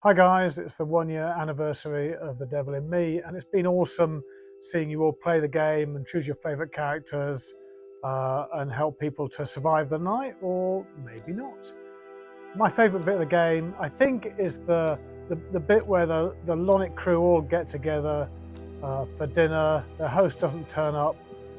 Hi guys, it's the 1 year anniversary of The Devil in Me, and it's been awesome seeing you all play the game and choose your favourite characters and help people to survive the night, or maybe not. My favourite bit of the game, I think, is the bit where the Lonic crew all get together for dinner, the host doesn't turn up,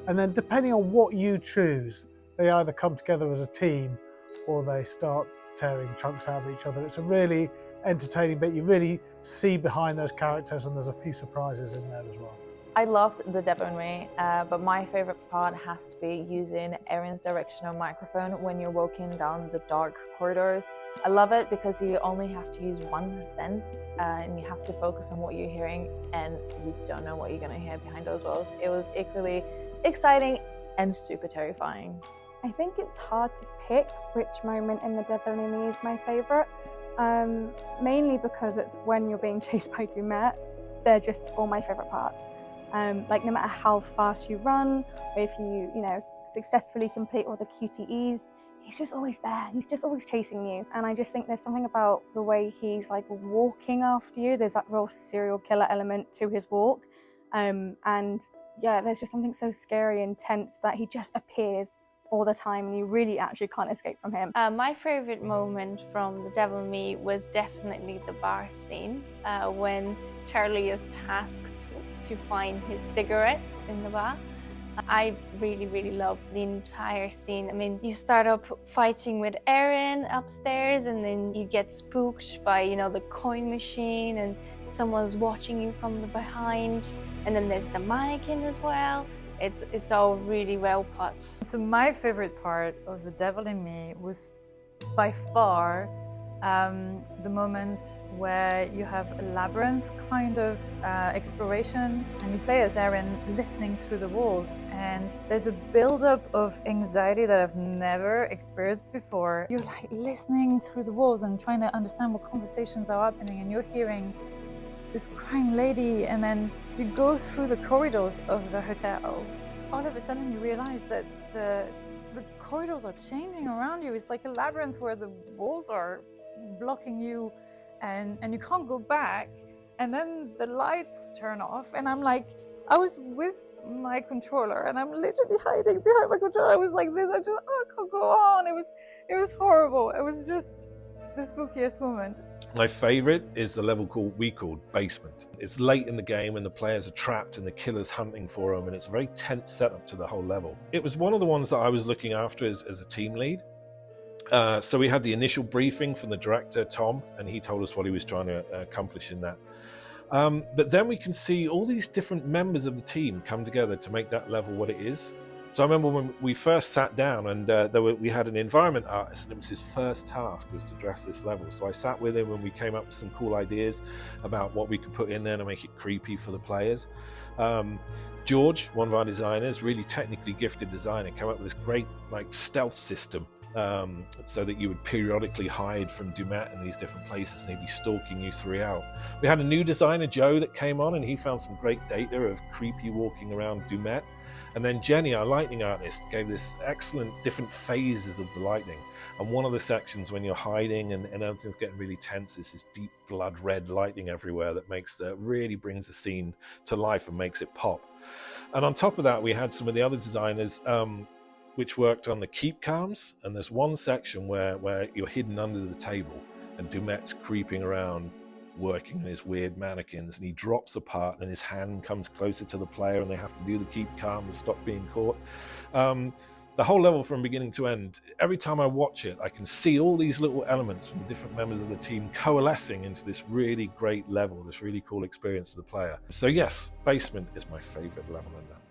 and then depending on what you choose, they either come together as a team or they start tearing chunks out of each other. It's a really entertaining bit. You really see behind those characters, and there's a few surprises in there as well. I loved The Devil in Me, but my favorite part has to be using Erin's directional microphone when you're walking down the dark corridors. I love it because you only have to use one sense and you have to focus on what you're hearing, and you don't know what you're going to hear behind those walls. It was equally exciting and super terrifying. I think it's hard to pick which moment in The Devil in Me is my favourite, mainly because it's when you're being chased by Dumet. They're just all my favourite parts. Like no matter how fast you run, or if you successfully complete all the QTEs, he's just always there. He's just always chasing you. And I just think there's something about the way he's like walking after you. There's that real serial killer element to his walk. And yeah, there's just something so scary and tense that he just appears all the time and you really actually can't escape from him. My favorite moment from The Devil in Me was definitely the bar scene when Charlie is tasked to find his cigarettes in the bar. I really love the entire scene. I mean, you start up fighting with Erin upstairs, and then you get spooked by the coin machine, and someone's watching you from the behind, and then there's the mannequin as well. It's all really well put. So my favorite part of The Devil in Me was by far the moment where you have a labyrinth kind of exploration, and you play as Erin listening through the walls, and there's a build-up of anxiety that I've never experienced before. You're like listening through the walls and trying to understand what conversations are happening, and you're hearing this crying lady, and then you go through the corridors of the hotel. All of a sudden you realize that the corridors are changing around you. It's like a labyrinth where the walls are blocking you and you can't go back, and then the lights turn off, and I'm like, I was with my controller and I'm literally hiding behind my controller. I was like this, I can't go on. It was horrible. It was just the spookiest moment. My favorite is the level we called Basement. It's late in the game and the players are trapped and the killer's hunting for them, and it's a very tense setup to the whole level. It was one of the ones that I was looking after as a team lead. So we had the initial briefing from the director, Tom, and he told us what he was trying to accomplish in that. But then we can see all these different members of the team come together to make that level what it is. So I remember when we first sat down, and we had an environment artist, and it was his first task was to dress this level. So I sat with him and we came up with some cool ideas about what we could put in there to make it creepy for the players. George, one of our designers, really technically gifted designer, came up with this great stealth system so that you would periodically hide from Dumet in these different places, and he'd be stalking you throughout. We had a new designer, Joe, that came on, and he found some great data of creepy walking around Dumet. And then Jenny, our lightning artist, gave this excellent different phases of the lightning. And one of the sections when you're hiding and everything's getting really tense is this deep blood red lightning everywhere that really brings the scene to life and makes it pop. And on top of that, we had some of the other designers which worked on the keep cams. And there's one section where you're hidden under the table and Dumet's creeping around, working on his weird mannequins, and he drops a part and his hand comes closer to the player and they have to do the keep calm and stop being caught. The whole level from beginning to end, every time I watch it, I can see all these little elements from the different members of the team coalescing into this really great level, this really cool experience for the player. So yes, Basement is my favorite level in that.